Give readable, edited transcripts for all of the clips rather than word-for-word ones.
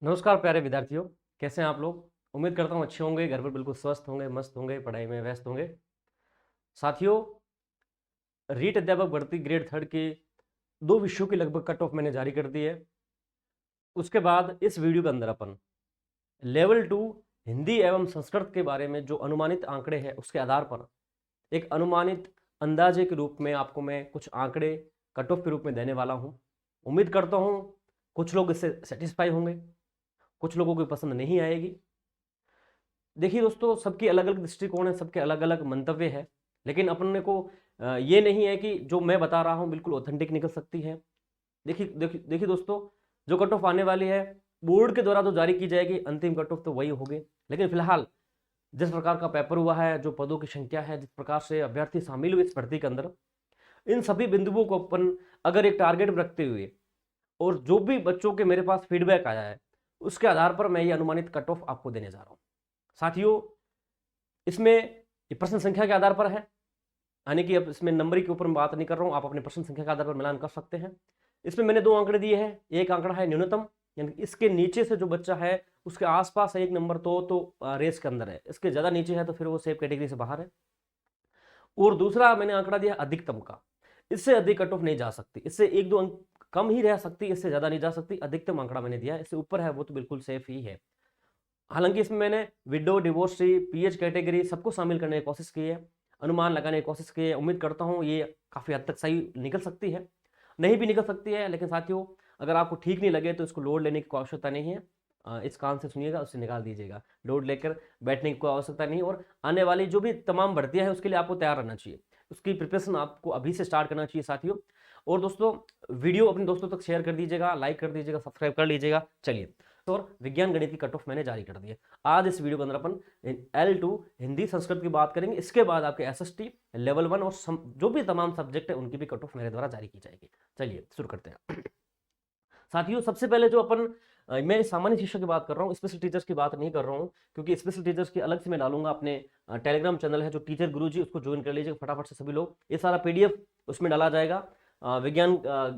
नमस्कार प्यारे विद्यार्थियों, कैसे हैं आप लोग। उम्मीद करता हूँ अच्छे होंगे, घर पर बिल्कुल स्वस्थ होंगे, मस्त होंगे, पढ़ाई में व्यस्त होंगे। साथियों, रीट अध्यापक भर्ती ग्रेड थर्ड के 2 विषयों की लगभग कट ऑफ मैंने जारी कर दी है। उसके बाद इस वीडियो के अंदर अपन लेवल 2 हिंदी एवं संस्कृत के बारे में जो अनुमानित आंकड़े हैं उसके आधार पर एक अनुमानित अंदाजे के रूप में आपको मैं कुछ आंकड़े कट ऑफ के रूप में देने वाला हूँ। उम्मीद करता हूँ कुछ लोग इससे सेटिस्फाई होंगे, कुछ लोगों को पसंद नहीं आएगी। देखिए दोस्तों, सबकी अलग अलग दृष्टिकोण है, सबके अलग अलग मंतव्य है, लेकिन अपने को ये नहीं है कि जो मैं बता रहा हूँ बिल्कुल ऑथेंटिक निकल सकती है। देखिए देखिए देखिए दोस्तों, जो कट ऑफ आने वाली है बोर्ड के द्वारा जो जारी की जाएगी अंतिम कट ऑफ तो वही होगी। लेकिन फिलहाल जिस प्रकार का पेपर हुआ है, जो पदों की संख्या है, जिस प्रकार से अभ्यर्थी शामिल हुए इस भर्ती के अंदर, इन सभी बिंदुओं को अपन अगर एक टारगेट रखते हुए और जो भी बच्चों के मेरे पास फीडबैक आया है उसके आधार पर मैं ये अनुमानित कट ऑफ आपको देने जा रहा हूँ। साथियों, इसमें ये प्रश्न संख्या के आधार पर है, यानी कि अब इसमें नंबर के ऊपर मैं बात नहीं कर रहा हूं, आप अपने प्रश्न संख्या के आधार पर मिलान कर सकते हैं। इसमें मैंने 2 आंकड़े दिए हैं। एक आंकड़ा है न्यूनतम, यानी कि इसके नीचे से जो बच्चा है उसके आसपास है एक नंबर तो रेस के अंदर है, इसके ज्यादा नीचे है तो फिर वो सेफ कैटेगरी से बाहर है। और दूसरा मैंने आंकड़ा दिया अधिकतम का, इससे अधिक कट ऑफ नहीं जा सकती, इससे 1-2 अंक कम ही रह सकती, इससे ज्यादा नहीं जा सकती। अधिकतम आंकड़ा मैंने दिया, इससे ऊपर है वो तो बिल्कुल सेफ ही है। हालांकि इसमें मैंने विडो, डिवोर्सी, पीएच कैटेगरी सबको शामिल करने की कोशिश की है, अनुमान लगाने की कोशिश की है। उम्मीद करता हूँ ये काफ़ी हद तक सही निकल सकती है, नहीं भी निकल सकती है। लेकिन साथियों, अगर आपको ठीक नहीं लगे तो इसको लोड लेने की कोई आवश्यकता नहीं है। इस कान से सुनिएगा, उससे निकाल दीजिएगा। लोड लेकर बैठने की कोई आवश्यकता नहीं। और आने वाली जो भी तमाम भर्तियां हैं उसके लिए आपको तैयार रहना चाहिए, उसकी प्रिपरेशन आपको अभी से स्टार्ट करना चाहिए साथियों। और दोस्तों, वीडियो अपने दोस्तों तक शेयर कर दीजिएगा, लाइक कर दीजिएगा, सब्सक्राइब कर लीजिएगा। चलिए, और विज्ञान गणित की कट ऑफ मैंने जारी कर दी है। आज इस वीडियो के अंदर अपन L2 हिंदी संस्कृत की बात करेंगे। इसके बाद आपके SST लेवल 1 और जो भी तमाम सब्जेक्ट है उनकी भी कट ऑफ मेरे द्वारा जारी की जाएगी। चलिए शुरू करते हैं। साथियों, सबसे पहले जो अपन मैं सामान्य शिक्षक की बात कर रहा हूँ, स्पेशल टीचर्स की बात नहीं कर रहा हूँ, क्योंकि स्पेशल टीचर्स की अलग से मैं डालूंगा अपने टेलीग्राम चैनल है जो टीचर गुरुजी, उसको ज्वाइन कर लीजिएगा फटाफट से सभी लोग। ये सारा PDF उसमें डाला जाएगा। विज्ञान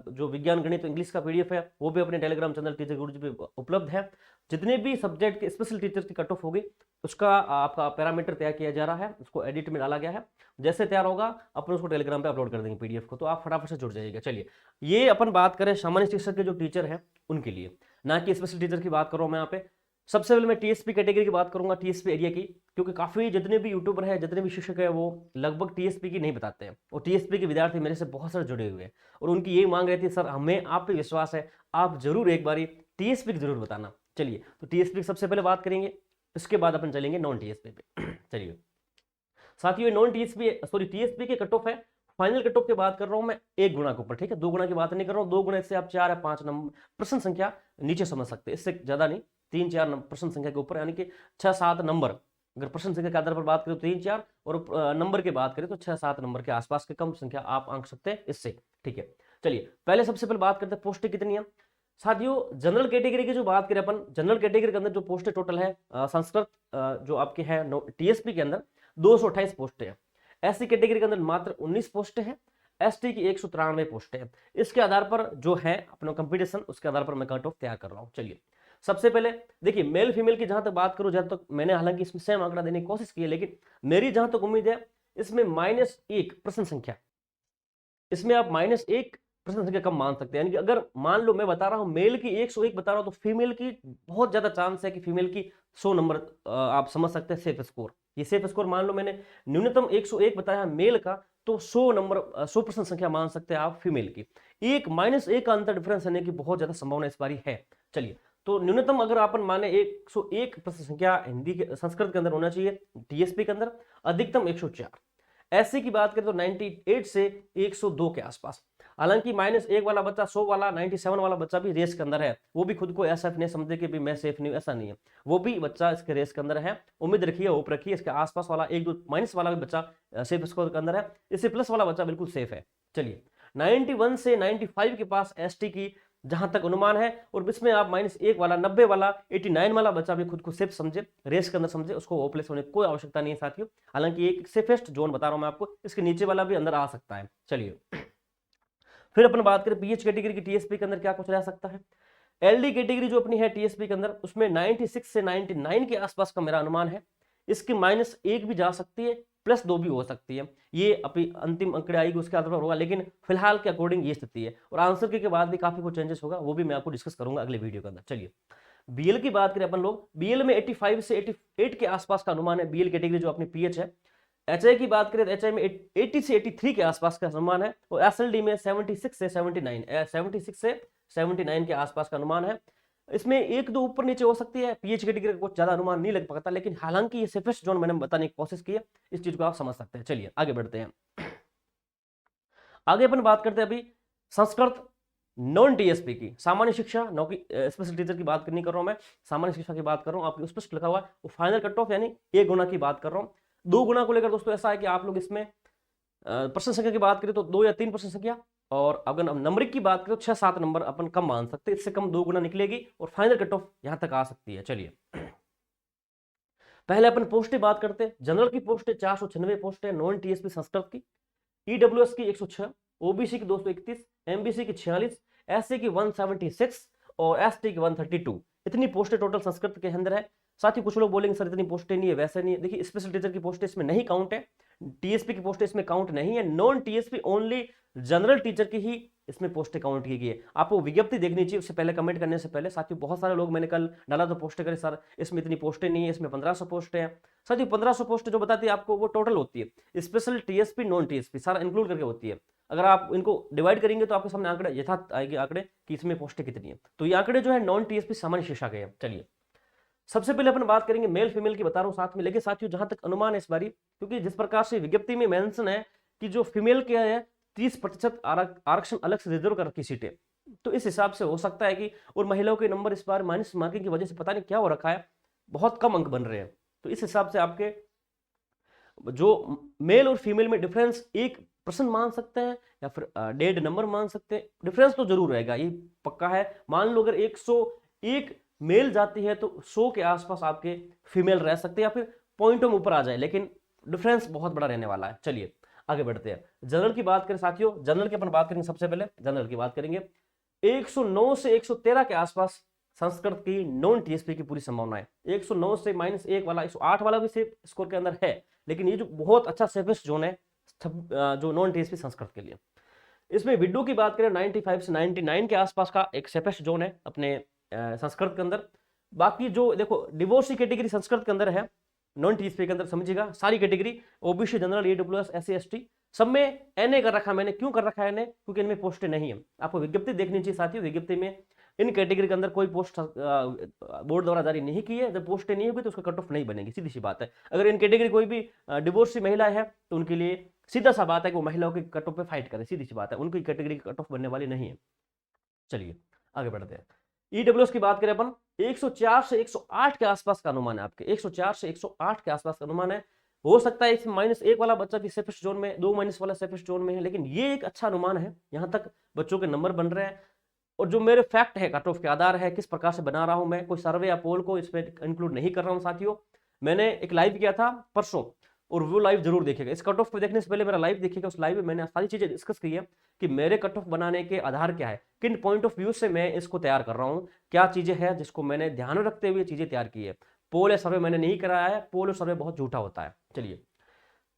जो विज्ञान गणित तो इंग्लिश का PDF है वो भी अपने टेलीग्राम चैनल टीचर गुरुजी पे उपलब्ध है। जितने भी सब्जेक्ट के स्पेशल टीचर की कट ऑफ होगी उसका आपका पैरामीटर तैयार किया जा रहा है, उसको एडिट में डाला गया है। जैसे तैयार होगा अपन उसको टेलीग्राम पे अपलोड कर देंगे PDF को, तो आप फटाफट से जुड़ जाइएगा। चलिए, ये अपन बात करें सामान्य शिक्षक के जो टीचर है उनके लिए, ना कि स्पेशल टीचर की बात कर रहा हूं मैं यहाँ पे। सबसे पहले मैं TSP कैटेगरी की बात करूंगा, TSP एरिया की, क्योंकि काफी जितने भी यूट्यूबर है, जितने भी शिक्षक है, वो लगभग TSP की नहीं बताते हैं। और TSP के विद्यार्थी मेरे से बहुत सारे जुड़े हुए हैं और उनकी यही मांग रहती है, सर हमें आप पे विश्वास है, आप जरूर एक बारी TSP की जरूर बताना। चलिए, तो TSP की सबसे पहले बात करेंगे, इसके बाद अपन चलेंगे नॉन TSP पे। चलिए साथियों, नॉन TSP सॉरी TSP के कट ऑफ है। फाइनल कट ऑफ की बात कर रहा हूं मैं 1 गुना के ऊपर, ठीक है, 2 गुना की बात नहीं कर रहा हूं। 2 गुना इससे आप 4 या 5 नंबर प्रश्न संख्या नीचे समझ सकते हैं, इससे ज्यादा नहीं। 3-4 प्रश्न संख्या के ऊपर, यानी कि 6-7 नंबर। अगर प्रश्न संख्या के आधार पर बात करें तो 3-4, और नंबर की बात करें तो 6-7 नंबर के आसपास के कम संख्या आप आंक सकते हैं इससे, ठीक है। चलिए, पहले सबसे पहले बात करते हैं पोस्टें कितनी है। साथियों, जनरल कैटेगरी की जो बात करें अपन, जनरल कैटेगरी के अंदर जो पोस्टें टोटल है संस्कृत जो आपके है TSP के अंदर 228 पोस्टें हैं। SC कैटेगरी के अंदर मात्र 19 पोस्टें हैं। ST की 193 पोस्टें हैं। इसके आधार पर जो है अपना कंपटीशन, उसके आधार पर मैं कट ऑफ तैयार कर रहा हूं। चलिए, सबसे पहले देखिए, मेल फीमेल की जहां तक बात करूं, जहां तक मैंने हालांकि इसमें सेम आंकड़ा देने की कोशिश की है, लेकिन मेरी जहां तक उम्मीद है इसमें -1 प्रश्न संख्या, इसमें आप -1 प्रश्न संख्या कम मान सकते हैं। यानी कि अगर मान लो मैं बता रहा हूं मेल की 101 बता रहा हूं, तो फीमेल की बहुत ज्यादा चांस है कि फीमेल की 100 नंबर आप समझ सकते हैं सेफ स्कोर। ये सेफ स्कोर मान लो मैंने न्यूनतम 101 बताया मेल का, तो 100 नंबर 100 प्रश्न संख्या मान सकते हैं आप फीमेल की। एक -1 का अंतर डिफरेंस होने की बहुत ज्यादा संभावना इस बारी है। चलिए, तो न्यूनतम अगर अपन माने 101 प्रश्न संख्या हिंदी के संस्कृत के अंदर होना चाहिए TSP के अंदर, अधिकतम 104। SC की बात करें तो 98 से 102 के आसपास। हालांकि -1 वाला बच्चा, 100 वाला, 97 वाला बच्चा भी रेस के अंदर है, वो भी खुद को ऐसा नहीं समझे कि भी मैं सेफ नहीं, ऐसा नहीं है, वो भी बच्चा इसके रेस के अंदर है। उम्मीद रखिए, होप रखिए, इसके आसपास वाला 1-2 माइनस वाला भी बच्चा सेफ स्कोर के अंदर है, इससे प्लस वाला बच्चा बिल्कुल सेफ है। चलिए, 91 से 95 के पास ST की जहां तक अनुमान है, और इसमें आप -1 वाला, 90 वाला, 89 वाला बच्चा भी खुद को सेफ समझे, रेस के अंदर समझे, उसको होपलेस होने की कोई आवश्यकता नहीं है साथियों। हालांकि एक सेफेस्ट जोन बता रहा हूं मैं आपको, इसके नीचे वाला भी अंदर आ सकता है। चलिए, फिर अपन बात करें PH कैटेगरी की TSP के अंदर क्या कुछ रह सकता है। एलडी कैटेगरी जो अपनी है टीएसपी के अंदर, उसमें 96 से 99 के आसपास का मेरा अनुमान है। इसकी -1 भी जा सकती है, +2 भी हो सकती है, ये अपनी अंतिम अंकड़े आएगी उसके आधार पर होगा, लेकिन फिलहाल के अकॉर्डिंग ये स्थिति है। और आंसर के बाद भी काफी कुछ चेंजेस होगा, वो भी मैं आपको डिस्कस करूंगा अगले वीडियो के अंदर। चलिए बीएल की बात करें अपन लोग, बीएल में 85 से 88 के आसपास का अनुमान है, बीएल कैटेगरी जो अपनी पीएच है। एचआई की बात करें तो एचआई में 80 से 83 के आसपास का अनुमान है, और एसएलडी में 76 से 79 के आसपास का अनुमान है। इसमें 1-2 ऊपर नीचे हो सकती है, पीएच कैटेगरी का कुछ ज्यादा अनुमान नहीं लग पाता, लेकिन हालांकि ये सेफेस्ट जोन मैंने बताने की कोशिश की है, इस चीज को आप समझ सकते हैं। चलिए आगे बढ़ते हैं। आगे अपन बात करते हैं अभी संस्कृत नॉन टीएसपी की, सामान्य शिक्षा नौकरी स्पेशल टीचर की बात नहीं कर रहा हूं मैं, सामान्य शिक्षा की बात कर रहा हूं। आपकी स्पष्ट लिखा हुआ है वो फाइनल कट ऑफ यानी 1 गुना की बात कर रहा हूं। 2 गुना को लेकर दोस्तों ऐसा है कि आप लोग इसमें प्रश्न संख्या की बात करें तो 2 या 3 प्रश्न संख्या, और अगर नंबरिक की बात करें तो 6-7 नंबर अपन कम मान सकते हैं, इससे कम 2 गुना निकलेगी और फाइनल कट ऑफ यहां तक आ सकती है। चलिए पहले अपन पोस्टें बात करते हैं। जनरल की पोस्टें 496 पोस्ट है नॉन टीएसपी संस्कृत की, ईडब्ल्यूएस की 106, ओबीसी की 231, एमबीसी की 46, एससी की 176 और एसटी की 132, इतनी पोस्टें टोटल संस्कृत के अंदर है। साथ ही कुछ लोग बोलेंगे सर इतनी पोस्टें नहीं है, वैसे नहीं है। देखिए स्पेशल टीचर की पोस्टें इसमें नहीं काउंट है, टीएसपी की पोस्टें इसमें काउंट नहीं है, non TSP only general teacher की ही इसमें पोस्टें काउंट की गई है। आपको विज्ञप्ति देखनी चाहिए उससे पहले, कमेंट करने से पहले। साथियों बहुत सारे लोग मैंने कल डाला तो पोस्टें करे सर इसमें इतनी पोस्टें नहीं है, इसमें 1500 पोस्टें हैं। साथियों 1500 पोस्टें जो बताती है आपको वो टोटल होती है, स्पेशल टीएसपी नॉन टीएसपी सारा इंक्लूड करके होती है। अगर आप इनको डिवाइड करेंगे तो आपके सामने आंकड़े यथार्थ आएंगे आंकड़े कि इसमें पोस्टें कितनी है। तो ये आंकड़े जो है नॉन टीएसपी सामान्य शिक्षा के हैं। चलिए सबसे पहले अपन बात करेंगे मेल फीमेल की, बता रहा हूं साथ में। लेकिन साथियों जहां तक अनुमान है इस बारी, क्योंकि जिस प्रकार से विज्ञप्ति में मेंशन है कि जो फीमेल के है 30% आरक्षण अलग से रिजर्व कर रखी सीटें, तो इस हिसाब से हो सकता है कि, और महिलाओं के नंबर इस बार माइनस मार्किंग की वजह से पता नहीं क्या हो रखा है, बहुत कम अंक बन रहे हैं। तो इस हिसाब से आपके जो मेल और फीमेल में डिफरेंस 1% मान सकते हैं या फिर 1.5 नंबर मान सकते हैं, डिफरेंस तो जरूर रहेगा, ये पक्का है। मान लो अगर 101 मेल जाती है तो 100 के आसपास आपके फीमेल रह सकते हैं या फिर पॉइंटों में ऊपर आ जाए, लेकिन डिफरेंस बहुत बड़ा रहने वाला है। चलिए आगे बढ़ते हैं। जनरल की बात करें साथियों, जनरल की अपन बात करेंगे। सबसे पहले जनरल की बात करेंगे, 109 से 113 के आसपास संस्कृत की नॉन टीएसपी की पूरी संभावना है। 109 से -1 वाला 108 वाला भी सेफ स्कोर के अंदर है, लेकिन ये जो बहुत अच्छा सेफेस्ट जोन है जो नॉन टीएसपी संस्कृत के लिए। इसमें विडो की बात करें 95 से 99 के आसपास का एक सेफेस्ट जोन है अपने संस्कृत के अंदर। बाकी जो देखो डिवोर्स की कैटेगरी संस्कृत के अंदर है नॉन टीएसपी के अंदर, समझिएगा सारी category OBC general EWS SC ST सब में एनए कर रखा मैंने। क्यों कर रखा है एनए? क्योंकि इनमें पोस्टें नहीं है। आपको विज्ञप्ति देखनी चाहिए साथियों, विज्ञप्ति में इन कैटेगरी के अंदर कोई पोस्ट बोर्ड द्वारा जारी नहीं की है। जब पोस्टें नहीं होगी तो उसका कट ऑफ नहीं बनेगी, सीधी सी बात है। अगर इन कैटेगरी कोई भी डिवोर्सी महिला है तो उनके लिए सीधा सा बात है कि वो महिलाओं के कट ऑफ पे फाइट करे, सीधी सी बात है, उनकी कैटेगरी कट ऑफ बनने वाली नहीं है। चलिए आगे बढ़ते हैं। ईडब्ल्यूएस की बात करें अपन, 104 से 108 के आसपास का अनुमान है आपके, 104 से 108 के आसपास का अनुमान है। हो सकता है इसमें -1 वाला बच्चा भी सेफेस्ट जोन में, 2 माइनस वाला सेफेस्ट जोन में है, लेकिन ये एक अच्छा अनुमान है। यहां तक बच्चों के नंबर बन रहे हैं, और जो मेरे फैक्ट है कट ऑफ के आधार है, किस प्रकार से बना रहा हूं मैं, कोई सर्वे या पोल को इसमें इंक्लूड नहीं कर रहा हूं साथियों। मैंने एक लाइव किया था परसों, और वो लाइव जरूर देखिएगा। इस कट ऑफ को देखने से पहले मेरा लाइव देखिएगा, उस लाइव में मैंने सारी चीजें डिस्कस की है कि मेरे कट ऑफ बनाने के आधार क्या है, किन पॉइंट ऑफ व्यू से मैं इसको तैयार कर रहा हूँ, क्या चीजें हैं जिसको मैंने ध्यान में रखते हुए चीजें तैयार की है। पोल या सर्वे मैंने नहीं कराया है, पोल और सर्वे बहुत झूठा होता है। चलिए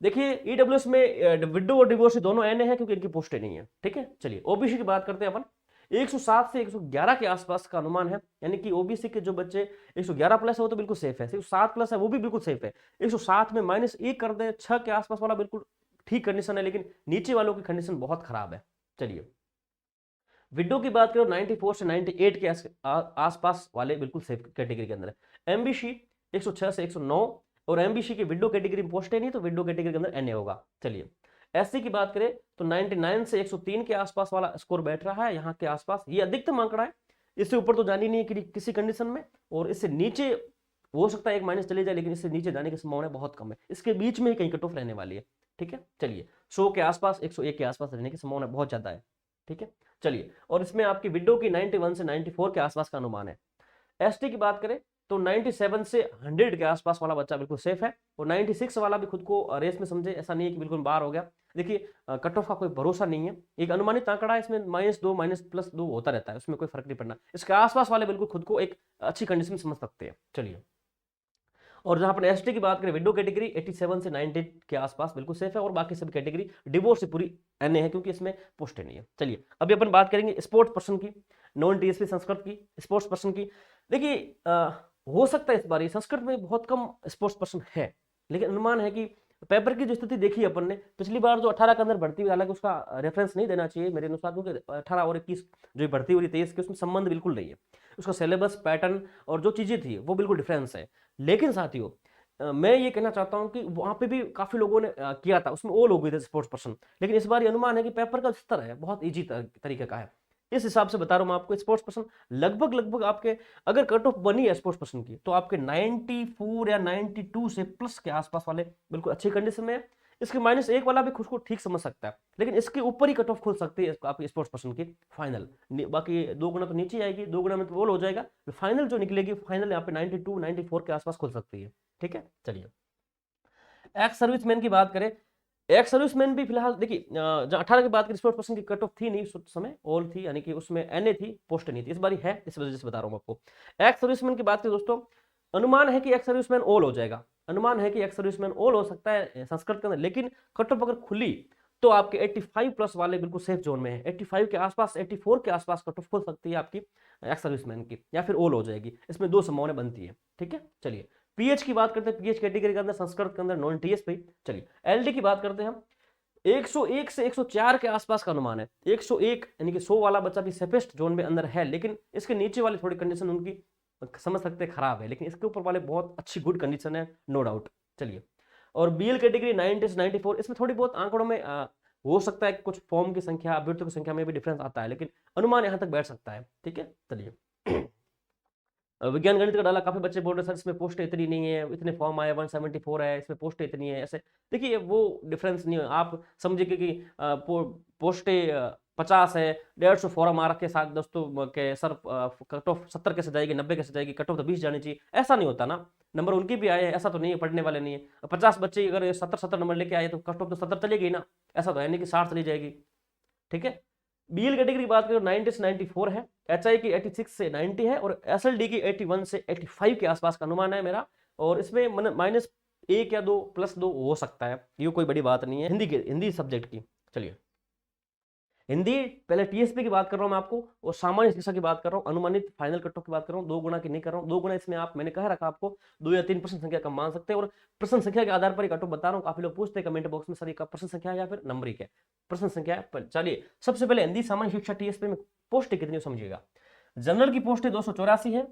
देखिए ईडब्ल्यूएस में विडो और डिवोर्स दोनों एनए है क्योंकि इनकी पोस्टें नहीं है, ठीक है। चलिए ओबीसी की बात करते हैं अपन, 107 से 111 के आसपास का अनुमान है, यानी कि ओबीसी के जो बच्चे 111 प्लस है वो तो बिल्कुल सेफ है, 107 प्लस है वो भी बिल्कुल सेफ है। 107 में -1 कर दे, 6 के आसपास वाला बिल्कुल ठीक कंडीशन है, लेकिन नीचे वालों की कंडीशन बहुत खराब है। चलिए विडो की बात करो 94 से 98 के आसपास वाले बिल्कुल सेफ कैटेगरी के अंदर है। एमबीसी 106 से 109, और एमबीसी की विडो कैटेगरी में पोस्टें नहीं तो विडो कैटेगरी के अंदर एनए होगा। चलिए एससी की बात करें तो 99 से 103 के आसपास वाला स्कोर बैठ रहा है यहाँ के आसपास, ये अधिकतम आंकड़ा है। इससे ऊपर तो जानी नहीं है किसी कंडीशन में, और इससे नीचे हो सकता है एक माइनस चले जाए, लेकिन इससे नीचे जाने की संभावना बहुत कम है। इसके बीच में ही कहीं कट ऑफ रहने वाली है, ठीक है। चलिए 100 के आसपास 101 के आसपास रहने की संभावना बहुत ज्यादा है, ठीक है। चलिए और इसमें आपकी विडो की 91 से 94 के आसपास का अनुमान है। एसटी की बात करें तो 97 से 100 के आसपास वाला बच्चा बिल्कुल सेफ है, और 96 वाला भी खुद को रेस में समझे, ऐसा नहीं है कि बिल्कुल बाहर हो गया। देखिए कट ऑफ का कोई भरोसा नहीं है, एक अनुमानित आंकड़ा है, इसमें -2 +2 होता रहता है, उसमें कोई फर्क नहीं पड़ना। इसके आसपास वाले बिल्कुल खुद को एक अच्छी कंडीशन में समझ सकते हैं। चलिए, और जहां पर एसटी की बात करें, विंडो कैटेगरी 87 से 90 के आसपास बिल्कुल सेफ है, और बाकी सभी कैटेगरी डिवोर्स से पूरी एनए है, क्योंकि इसमें पोस्ट नहीं है। चलिए, अभी अपन बात करेंगे स्पोर्ट्स पर्सन की, नॉन टीएसपी संस्कृत की, स्पोर्ट्स पर्सन की। देखिए हो सकता है इस बार संस्कृत में बहुत कम स्पोर्ट्स पर्सन है, लेकिन अनुमान है कि पेपर की जो स्थिति देखी अपन ने, पिछली बार जो 18 के अंदर भर्ती हुई, हालांकि उसका रेफरेंस नहीं देना चाहिए मेरे अनुसार, क्योंकि 18 और 21 जो भर्ती हुई 23 के, उसमें संबंध बिल्कुल नहीं है। उसका सिलेबस, पैटर्न और जो चीजें थी वो बिल्कुल डिफरेंस है। लेकिन साथियों मैं ये कहना चाहता हूं कि वहां पे भी काफी लोगों ने किया था, उसमें वो लोग भी थे स्पोर्ट्स पर्सन, लेकिन इस बार ये अनुमान है कि पेपर का स्तर है बहुत इजी तरीके का है। इस हिसाब से बता रहा हूं मैं आपको, स्पोर्ट्स पर्सन लगभग आपके अगर कट ऑफ बनी है स्पोर्ट्स पर्सन की, तो आपके 94 या 92 से प्लस के आसपास वाले बिल्कुल अच्छी कंडीशन में है। इसके -1 वाला भी खुद को ठीक समझ सकता है, लेकिन इसके ऊपर ही कट ऑफ खुल सकती है आपकी स्पोर्ट्स पर्सन की फाइनल। बाकी 2 गुना तो नीचे आएगी, 2 गुना में तो वो हो जाएगा, फाइनल जो निकलेगी फाइनल यहाँ पे 92 94 के आसपास खुल सकती है। ठीक है, चलिए, एक्स सर्विसमैन की बात करें, एक्स सर्विसमैन भी फिलहाल देखिए जहाँ 18 की बात करें, स्पोर्ट्स पर्सन की कट ऑफ थी नहीं उस समय, ऑल थी, यानी कि उसमें एनए थी, पोस्ट नहीं थी। इस बार है, इस वजह से बता रहा हूँ आपको। एक्स सर्विसमैन की बात करें दोस्तों, अनुमान है कि एक्स सर्विसमैन ऑल हो जाएगा, अनुमान है कि एक्स सर्विसमैन ऑल हो सकता है संस्कृत के अंदर, लेकिन कट ऑफ अगर खुली तो आपके 85 प्लस वाले बिल्कुल सेफ जोन में है। 85 के आसपास, 84 के आसपास कट ऑफ खुल सकती है आपकी एक्स सर्विसमैन की, या फिर ऑल हो जाएगी। इसमें 2 संभावनाएं बनती है। ठीक है, चलिए, पीएच की बात करते हैं, पीएच कैटेगरी के अंदर संस्कृत के अंदर नॉन टीएस पे। चलिए, एलडी की बात करते हैं हम, 101 से 104 के आसपास का अनुमान है। 101 यानी कि 100 वाला बच्चा भी सेफेस्ट जोन में अंदर है, लेकिन इसके नीचे वाली थोड़ी कंडीशन उनकी समझ सकते हैं खराब है, लेकिन इसके ऊपर वाले बहुत अच्छी गुड कंडीशन है, नो डाउट। चलिए, और बीएल कैटेगरी 90 से 94, इसमें थोड़ी बहुत आंकड़ों में हो सकता है कुछ फॉर्म की संख्या, अभ्यर्थियों की संख्या में भी डिफरेंस आता है, लेकिन अनुमान यहां तक बैठ सकता है। ठीक है, चलिए, विज्ञान गणित का डाला, काफी बच्चे बोल रहे सर इसमें पोस्ट इतनी नहीं है, इतने फॉर्म आए, 174 है, इसमें पोस्ट इतनी है, ऐसे देखिए वो डिफरेंस नहीं है। आप समझिए कि पोस्टे 50 है, 150 फॉर्म आ रखे साथ दोस्तों के, सर कट ऑफ 70 कैसे जाएगी, 90 कैसे जाएगी, कट ऑफ तो 20 जानी चाहिए, ऐसा नहीं होता ना। नंबर उनके भी आए हैं, ऐसा तो नहीं है पढ़ने वाले नहीं है। 50 बच्चे अगर 70 नंबर लेके आए तो कट ऑफ तो 70 चलेगी ना, ऐसा तो है नहीं कि 60 चली जाएगी। ठीक है, बीएल कैटेगरी की बात करें 90 से 94 है, एचआई की 86 से 90 है, और एसएलडी की 81 से 85 के आसपास का अनुमान है मेरा, और इसमें -1 या 2 +2 हो सकता है, ये कोई बड़ी बात नहीं है हिंदी सब्जेक्ट की। चलिए, हिंदी पहले टीएसपी की बात कर रहा हूं मैं आपको, और सामान्य शिक्षा की बात कर रहा हूं, अनुमानित फाइनल कट ऑफ की बात कर रहा हूं, 2 गुना की नहीं कर रहा हूं। 2 गुना इसमें आप, मैंने कह रखा आपको 2 या 3% संख्या कम मान सकते हैं, और प्रश्न संख्या के आधार पर कट ऑफ बता रहा हूं। काफी लोग पूछते हैं कमेंट बॉक्स में, सर ये प्रश्न संख्या या फिर नंबरिक है, प्रश्न संख्या है। चलिए, सबसे पहले हिंदी सामान्य शिक्षा टीएसपी में पोस्ट कितनी समझिएगा। जनरल की पोस्ट 284 है,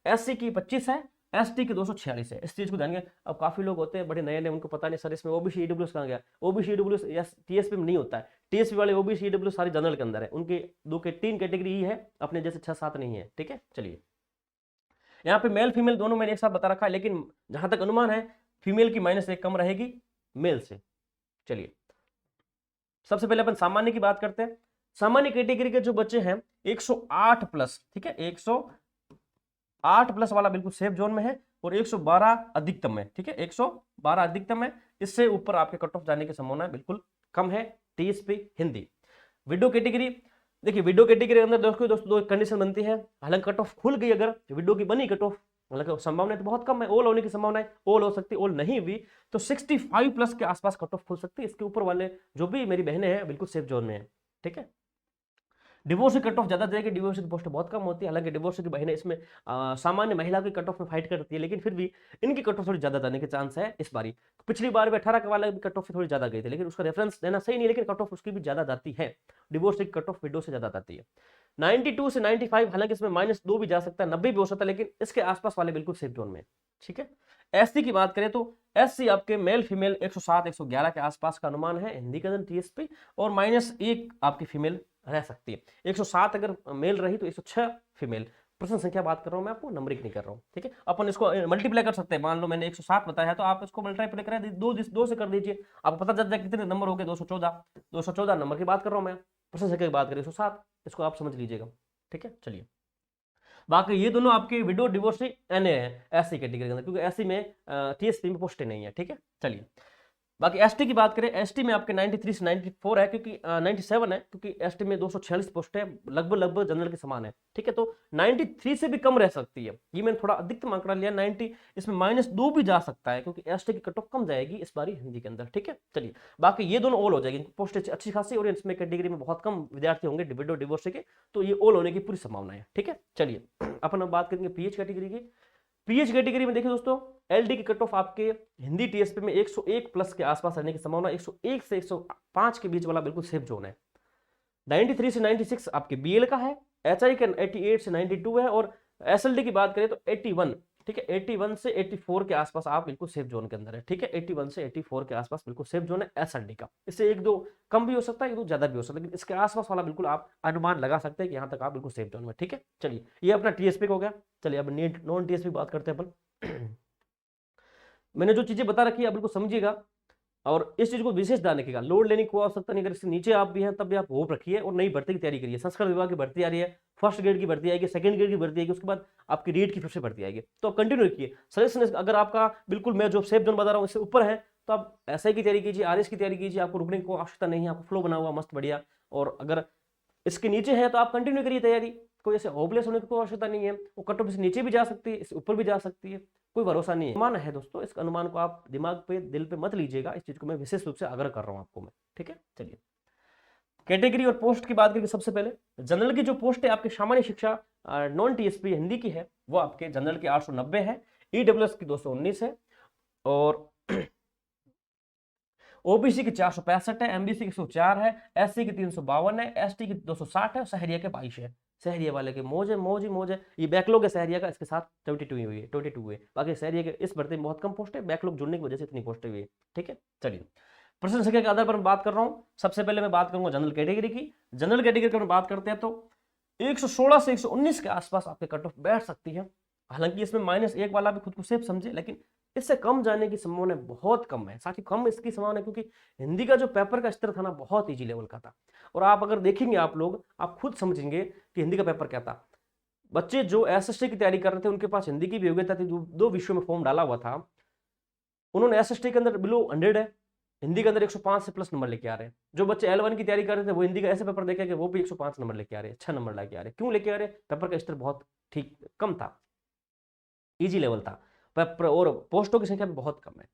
एससी की 25 है, एसटी की 246 है। इस चीज को ध्यान रखिए। अब काफी लोग होते हैं बड़े नए नए, उनको पता नहीं सर इसमें ओबीसी ईडब्ल्यूएस कहां गया। ओबीसी ईडब्ल्यूएस टीएसपी में नहीं होता है, टीएसपी वाले ओबीसी ईडब्ल्यूएस सारी जनरल के अंदर है, उनके 3 कैटेगरी ही है, अपने जैसे 6-7 नहीं है। ठीक है, चलिए, यहाँ पे मेल फीमेल दोनों मैंने एक साथ बता रखा है, लेकिन जहां तक अनुमान है फीमेल की -1 कम रहेगी मेल से। चलिए, सबसे पहले अपन सामान्य की बात करते हैं। सामान्य कैटेगरी के जो बच्चे हैं 108 प्लस, ठीक है, 108 प्लस वाला बिल्कुल सेफ जोन में है, और 112 अधिकतम है। ठीक है, 112 अधिकतम है, इससे ऊपर आपके कट ऑफ जाने की संभावना बिल्कुल कम है। टीएसपी हिंदी। विडो कैटेगरी, देखिए विडो कैटेगरी के अंदर दोस्तों 2 कंडीशन बनती है, हालांकि कट ऑफ खुल गई, अगर विडो की बनी कट ऑफ, हालांकि संभावना तो बहुत कम है, ऑल होने की संभावना है, ऑल हो सकती है, ऑल नहीं हुई तो 65 प्लस के आसपास कट ऑफ खुल सकती है। इसके ऊपर वाले जो भी मेरी बहनें हैं बिल्कुल सेफ जोन में है। ठीक है, डिवोर्स की कट ऑफ ज्यादा जाएगी, डिवोर्स की पोस्ट बहुत कम होती है, हालांकि डिवोर्स की बहनें इसमें सामान्य महिला की कट ऑफ में फाइट करती है, लेकिन फिर भी इनकी कट ऑफ थोड़ी ज्यादा जाने के चांस है इस बारी। पिछली बार भी 18 के वाला कट ऑफ थोड़ी ज्यादा गई थी, लेकिन उसका रेफरेंस देना सही नहीं, लेकिन कट ऑफ उसकी भी ज्यादा जाती है, डिवोर्स की कट ऑफ विडो से ज्यादा जाती है। 92 से 95, हालांकि इसमें -2 भी जा सकता है, 90 भी हो सकता है, लेकिन इसके आसपास वाले बिल्कुल सेफ जोन में। ठीक है, एससी की बात करें तो एससी आपके मेल फीमेल 107 111 के आसपास का अनुमान है हिंदी का टीएसपी, और -1 आपकी फीमेल रह सकती है। 107 अगर मेल रही तो 106 फीमेल। प्रश्न संख्या बात कर रहा हूं मैं, आपको नंबरिक नहीं कर रहा हूं। ठीक है, अपन इसको मल्टीप्लाई कर सकते हैं, मान लो मैंने 107 बताया तो आप इसको मल्टीप्लाई करें 2 से कर दीजिए, आपको पता चल जाए कितने नंबर हो गए, 214 नंबर की बात कर रहा हूं मैं, प्रश्न संख्या की बात करें 107, इसको आप समझ लीजिएगा। ठीक है, चलिए, बाकी ये दोनों आपके विडो डिवोर्सी एनए है एससी कैटेगरी के अंदर, क्योंकि एससी में टीएसपी में पोस्टें नहीं है। ठीक है, चलिए, बाकी एसटी की बात करें, एसटी में आपके 93 से 94 है, क्योंकि 97 है, क्योंकि एसटी में 246 पोस्ट है, लगभग जनरल के समान है, ठीक है। तो 93 से भी कम रह सकती है, ये मैंने थोड़ा अधिकतम आंकड़ा लिया 90, इसमें -2 भी जा सकता है, क्योंकि एसटी की कट ऑफ कम जाएगी इस बारी हिंदी के अंदर, ठीक है। चलिए बाकी ये दोनों ऑल हो जाएगी, पोस्ट अच्छी खासी, और इसमें कैटेगरी में बहुत कम विद्यार्थी होंगे विडो डिवोर्स के, तो ये ऑल होने की पूरी संभावना है, ठीक है। चलिए अपन अब बात करेंगे पीएच कैटेगरी की। पीएच कैटेगरी में देखिए दोस्तों, एलडी की कट ऑफ आपके हिंदी टीएसपी में 101 प्लस के आसपास रहने की संभावना, 101 से 105 के बीच वाला बिल्कुल सेफ जोन है। 93 से 96 आपके बीएल का है, एचआई का 88 से 92 है, और एसएलडी की बात करें तो 81, ठीक है, 81 से 84 के आसपास आप बिल्कुल सेफ जोन के अंदर है, ठीक है। 81 से 84 के आसपास बिल्कुल सेफ जोन है एसएलडी का, इससे 1-2 कम भी हो सकता है, 1-2 ज्यादा भी हो सकता है, लेकिन इसके आसपास वाला बिल्कुल आप अनुमान लगा सकते हैं कि यहां तक आप बिल्कुल सेफ जोन में, ठीक है। चलिए ये अपना टीएसपी हो गया। चलिए अब नीट नॉन टीएसपी बात करते हैं अपन। मैंने जो चीजें बता रखी है आप बिल्कुल समझिएगा, और इस चीज को विशेष ध्यान रखिएगा, लोड लेने की कोई आवश्यकता नहीं, अगर इससे नीचे आप भी हैं तब भी आप होप रखिए, और नई भर्ती की तैयारी करिए। संस्कृत विभाग की भर्ती आ रही है, फर्स्ट ग्रेड की भर्ती आएगी, सेकंड ग्रेड की भर्ती आएगी, उसके बाद आपकी रीट की फिर से भर्ती आएगी, तो आप कंटिन्यू रखिए। सजेशन अगर आपका बिल्कुल मैं जो सेफ जोन बता रहा हूँ इससे ऊपर है, तो आप एसआई की तैयारी कीजिए, आरएस की तैयारी कीजिए, आपको रुकने की कोई आवश्यकता नहीं है, आपको फ्लो बना हुआ मस्त बढ़िया। और अगर इसके नीचे है तो आप कंटिन्यू करिए तैयारी, कोई ऐसे होपलेस होने की कोई आवश्यकता नहीं है, वो कट ऑफ से नीचे भी जा सकती है, इससे ऊपर भी जा सकती है, कोई भरोसा नहीं है। अनुमान है दोस्तों, इस अनुमान को आप दिमाग पे दिल पे मत लीजिएगा, इस चीज को मैं विशेष रूप से आग्रह कर रहा हूं आपको मैं, ठीक है। चलिए कैटेगरी और पोस्ट की बात करेंगे। सबसे पहले जनरल की जो पोस्ट है आपकी सामान्य शिक्षा नॉन टीएसपी हिंदी की है, वो आपके जनरल की 890 है, ईडब्ल्यूएस की 219 है, और ओबीसी की 465 है, एमबीसी की 104 है, एससी की 352 है, एसटी की 260 है, और सहरिया के 22 है। सहरिया वाले के मौज है, मौज ही मौज है, ये बैकलॉग है सहरिया का, इसके साथ 22 हुई है, 22 हुए। बाकी सहरिया के इस भर्ती में बहुत कम पोस्ट है, बैकलॉग जुड़ने की वजह से इतनी पोस्टें हुई है, ठीक है। चलिए प्रश्न संख्या के आधार पर मैं बात कर रहा हूँ। सबसे पहले मैं बात करूंगा जनरल कैटेगरी की। जनरल कैटेगरी की बात करते हैं तो 116 से 119 के आसपास आपके कट ऑफ बैठ सकती है, हालांकि इसमें -1 वाला भी खुद को सेफ समझे, लेकिन इससे कम जाने की संभावना बहुत कम है। साथ ही कम इसकी संभावना है क्योंकि हिंदी का जो पेपर का स्तर था ना बहुत इजी लेवल का था, और आप अगर देखेंगे आप लोग आप खुद समझेंगे कि हिंदी का पेपर क्या था। बच्चे जो एसएसटी की तैयारी कर रहे थे उनके पास हिंदी की भी योग्यता थी, जो 2 विषयों में फॉर्म डाला हुआ था, उन्होंने एसएसटी के अंदर बिलो 100 है, हिंदी के अंदर 105 से प्लस नंबर लेके आ रहे हैं। जो बच्चे L1 की तैयारी कर रहे थे वो हिंदी का ऐसे पेपर देखे कि वो भी 105 नंबर लेके आ रहे हैं, 6 नंबर लेके आ रहे हैं। क्यों लेके आ रहे हैं? पेपर का स्तर बहुत ठीक कम था, इजी लेवल था, और पोस्टों की संख्या भी बहुत कम है।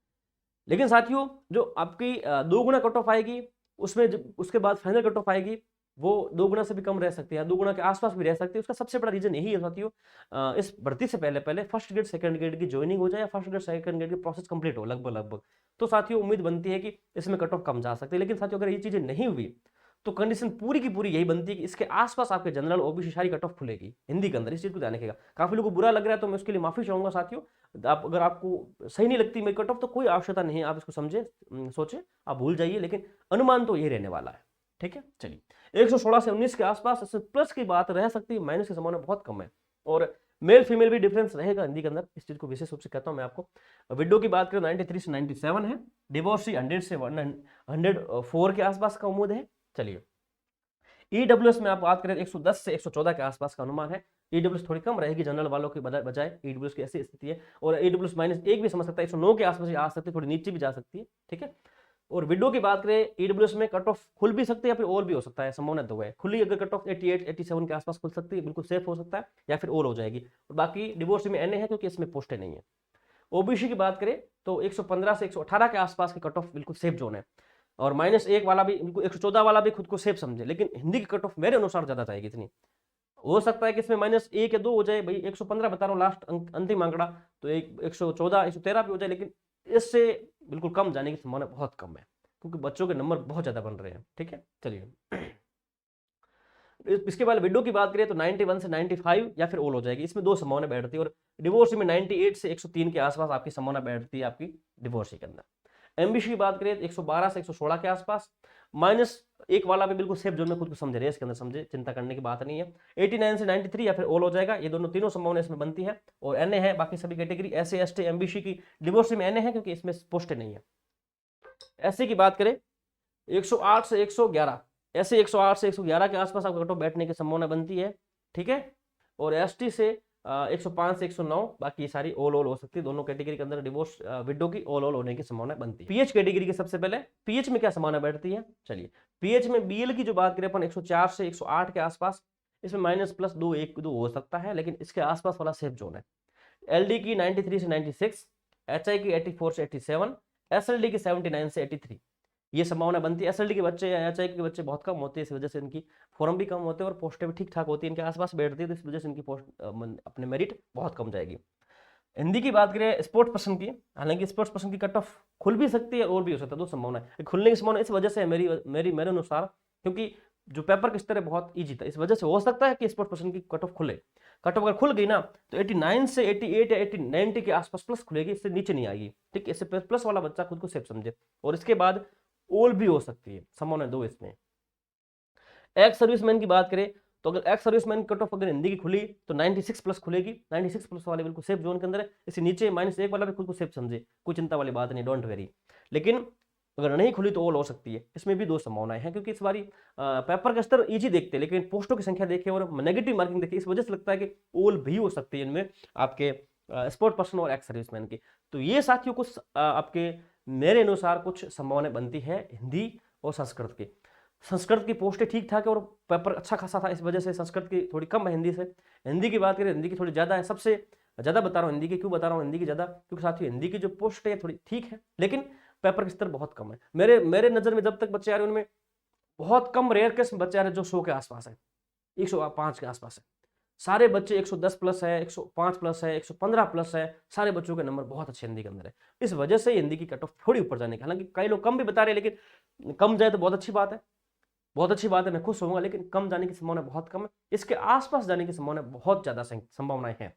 लेकिन साथियों जो आपकी 2 गुना कट ऑफ आएगी, उसमें उसके बाद फाइनल कट ऑफ आएगी, वो 2 गुना से भी कम रह सकती है, 2 गुना के आसपास भी रह सकती है। उसका सबसे बड़ा रीजन यही है साथियों, इस भर्ती से पहले फर्स्ट ग्रेड सेकंड ग्रेड की ज्वाइनिंग हो जाए, या फर्स्ट ग्रेड सेकंड ग्रेड की प्रोसेस कंप्लीट हो लगभग, तो साथियों उम्मीद बनती है कि इसमें कट ऑफ कम जा सकती है। लेकिन साथियों अगर ये चीजें नहीं हुई तो कंडीशन पूरी की पूरी यही बनती है कि इसके आसपास आपके जनरल ओबीसी सारी कट ऑफ खुलेगी हिंदी के अंदर। इस चीज को ध्यान रखिएगा। काफी लोगों को बुरा लग रहा है तो मैं उसके लिए माफी चाहूंगा साथियों। आप अगर आपको सही नहीं लगती मेरी कट ऑफ तो कोई आवश्यकता नहीं है, आप इसको समझे सोचे, आप भूल जाइए, लेकिन अनुमान तो यही रहने वाला है, ठीक है। चलिए 116 से 19 के आसपास, इससे प्लस की बात रह सकती है, माइनस की संभावना बहुत कम है, और मेल फीमेल भी डिफरेंस रहेगा हिंदी के अंदर। इस चीज को विशेष रूप से कहता हूं मैं आपको। विडो की बात करें 93 से 97 है, डिवोर्सी 100 से 104 के आसपास का उम्मीद है। चलिए ईडब्ल्यूएस में आप बात करें 110 से 114 के आसपास का अनुमान है। ईडब्ल्यूएस थोड़ी कम रहेगी जनरल वालों के बजाय, ईडब्ल्यूएस की ऐसी स्थिति है, और ईडब्ल्यूएस -1 भी समझ सकता है, 109 के आसपास आ सकती है, थोड़ी नीचे भी जा सकती है, ठीक है। और विडो की बात करें ईडब्ल्यूएस में कट ऑफ खुल भी सकती है या फिर और भी हो सकता है, संभावना दो है। खुली अगर कट ऑफ 88 87 के आसपास खुल सकती है, बिल्कुल सेफ हो सकता है, या फिर और हो जाएगी। और बाकी डिवोर्स में एनए है क्योंकि इसमें पोस्टें नहीं है। ओबीसी की बात करें तो 115 से 118 के आसपास की कट ऑफ बिल्कुल सेफ जोन है, और -1 वाला भी, 114 वाला भी खुद को सेफ समझे। लेकिन हिंदी की कट ऑफ मेरे अनुसार ज्यादा जाएगी, इतनी हो सकता है कि इसमें -1 या 2 हो जाए। भाई 115 बता रहा हूँ लास्ट अंतिम आंकड़ा, तो 114 113 भी हो जाए, लेकिन इससे बिल्कुल कम जाने की संभावना बहुत कम है क्योंकि बच्चों के नंबर बहुत ज्यादा बन रहे हैं, ठीक है। चलिए इसके बाद विडो की बात करें तो 91 से 95 या फिर ऑल हो जाएगी, इसमें 2 संभावना बैठती है। और डिवोर्स में 98 से 103 के आसपास आपकी संभावना बैठती है आपकी डिवोर्स के अंदर। एमबीसी की बात करें 112 से 116 के आसपास, -1 वाला भी बिल्कुल सेफ जोन में खुद को समझे, रेस के अंदर समझे, चिंता करने की बात नहीं है। 89 से 93 या फिर ऑल हो जाएगा, ये दोनों तीनों संभावना इसमें बनती है। और एनए है, बाकी सभी कैटेगरी एससी एसटी एमबीसी की डिवोर्स में एनए है क्योंकि इसमें पोस्टें नहीं है। एससी की बात करें 108 से 111, ऐसे 108 से 111 के आसपास आपका कट ऑफ बैठने की संभावना बनती है, ठीक है। और एसटी से 105 से 109, बाकी ये सारी ऑल हो सकती है। दोनों कैटेगरी के अंदर डिवोर्स विडो की ऑल होने की संभावना बनती है। पीएच कैटेगरी के सबसे पहले पीएच में क्या संभावना बैठती है, चलिए पीएच में बीएल की जो बात करें अपन 104 से 108 के आसपास, इसमें माइनस प्लस 2 1 2 हो सकता है, लेकिन इसके आसपास वाला सेफ जोन है। एलडी की 93 से 96, एचआई की 84 से 87, एसएलडी की 79 से 83, ये संभावना बनती है। एसएलडी के बच्चे या एचआई के बच्चे बहुत कम होते हैं, इस वजह से इनकी फॉर्म भी कम होते हैं और पोस्टें भी ठीक ठाक होती है, इनके आसपास बैठती है, तो इस वजह से इनकी पोस्ट अपने मेरिट बहुत कम जाएगी। हिंदी की बात करें स्पोर्ट्स पर्सन की, हालांकि स्पोर्ट्स पर्सन की कट ऑफ खुल भी सकती है और भी हो सकता है, दो संभावना है। खुलने की संभावना इस वजह से मेरे अनुसार, क्योंकि जो पेपर का स्तर है बहुत ईजी था, इस वजह से हो सकता है कि स्पोर्ट्स पर्सन की कट ऑफ खुले। कट ऑफ अगर खुल गई ना तो 89 से 88 या 90 के आसपास प्लस खुलेगी, इससे नीचे नहीं आएगी, ठीक है। इससे प्लस वाला बच्चा खुद को सेफ समझे, और इसके बाद ऑल भी हो सकती है, संभावना दो इसमें। एक्स सर्विसमैन की बात करें तो अगर एक्स सर्विसमैन कट ऑफ अगर हिंदी की खुली तो 96 प्लस खुलेगी, 96 प्लस वाले बिल्कुल सेफ जोन के अंदर है, इससे नीचे -1 वाला भी खुद को सेफ समझे, कोई चिंता वाली बात नहीं, डोंट वेरी। लेकिन अगर नहीं खुली तो ऑल हो सकती है, इसमें भी दो संभावनाएं हैं, क्योंकि इस बारी पेपर का स्तर इजी देखते हैं, लेकिन पोस्टों की संख्या देखें और नेगेटिव मार्किंग देखें, इस वजह से लगता है कि ऑल भी हो सकती है इनमें आपके स्पोर्ट पर्सन और एक्स सर्विसमैन की। तो ये साथियों कुछ आपके मेरे अनुसार कुछ संभावनाएं बनती है हिंदी और संस्कृत की। संस्कृत की पोस्टें ठीक ठाक है और पेपर अच्छा खासा था, इस वजह से संस्कृत की थोड़ी कम है हिंदी से। हिंदी की बात करें, हिंदी की थोड़ी ज़्यादा है, सबसे ज़्यादा बता रहा हूँ हिंदी की। क्यों बता रहा हूँ हिंदी की ज़्यादा, क्योंकि साथियों हिंदी की जो पोस्ट है थोड़ी ठीक है, लेकिन पेपर का स्तर बहुत कम है। मेरे नज़र में जब तक बच्चे आ रहे हैं उनमें बहुत कम रेयर केस बच्चे आ रहे हैं जो 100 के आसपास है, 105 के आसपास है। सारे बच्चे 110 प्लस है, 105 प्लस है, 115 प्लस है, सारे बच्चों के नंबर बहुत अच्छे हिंदी के अंदर है। इस वजह से हिंदी की कट ऑफ थोड़ी ऊपर जाने की, हालांकि कई लोग कम भी बता रहे हैं, लेकिन कम जाए तो बहुत अच्छी बात है, बहुत अच्छी बात है, मैं खुश होऊंगा, लेकिन कम जाने की संभावना बहुत कम है। इसके आसपास जाने की संभावना बहुत ज्यादा संभावनाएं हैं।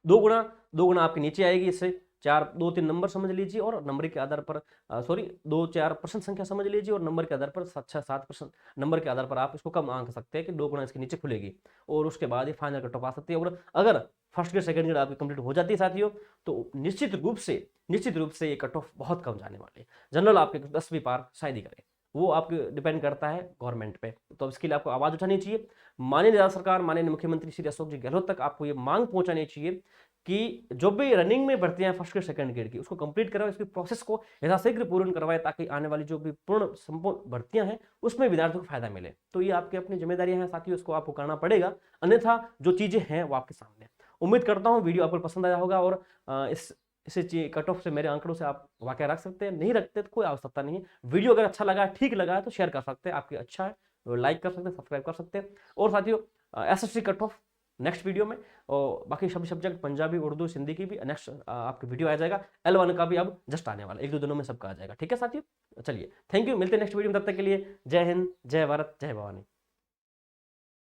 दो गुना आपके नीचे आएगी, इससे 2-3 नंबर समझ लीजिए और नंबर के आधार पर 2-4% संख्या समझ लीजिए और नंबर के आधार पर 6-7% नंबर के आधार पर आप इसको कम आंक सकते हैं कि 2 गुना इसके नीचे खुलेगी, और उसके बाद ये फाइनल कट ऑफ आ सकती है। और अगर फर्स्ट ग्रेड सेकंड ग्रेड आपकी कंप्लीट हो जाती है साथियों, तो निश्चित रूप से ये कट ऑफ बहुत कम जाने वाली है। जनरल आपके 10वीं पार शायद ही करें, वो आपके डिपेंड करता है गवर्नमेंट पे। तो इसके लिए आपको आवाज उठानी चाहिए, माननीय राज्य सरकार, माननीय मुख्यमंत्री श्री अशोक जी गहलोत तक आपको ये मांग पहुंचानी चाहिए कि जो भी रनिंग में भर्तियां फर्स्ट ग्रेड सेकंड ग्रेड की, उसको कंप्लीट करवाए, इसकी प्रोसेस को यथाशीघ्र पूर्ण करवाए, ताकि आने वाली जो भी पूर्ण संपूर्ण भर्तियां हैं उसमें विद्यार्थियों को फायदा मिले। तो ये आपकी अपनी जिम्मेदारियां हैं साथियों, इसको आपको करना पड़ेगा, अन्यथा जो चीजें हैं वो आपके सामने। उम्मीद करता हूँ वीडियो आपको पसंद आया होगा, और इसे कट ऑफ से मेरे आंकड़ों से आप वाकई रख सकते हैं, नहीं रखते तो कोई आवश्यकता नहीं है। वीडियो अगर अच्छा लगा, ठीक लगा है तो शेयर कर सकते हैं, आपकी अच्छा है लाइक कर सकते हैं, सब्सक्राइब कर सकते हैं। और साथियों SSC cut off next video में, और बाकी सभी सब्जेक्ट पंजाबी उर्दू हिंदी की भी नेक्स्ट आपकी वीडियो आ जाएगा। L1 का भी अब जस्ट आने वाला, 1-2 दिनों में सबका आ जाएगा, ठीक है साथियों। चलिए थैंक यू, मिलते हैं नेक्स्ट वीडियो में, तब तक के लिए जय हिंद, जय भारत, जय भवानी।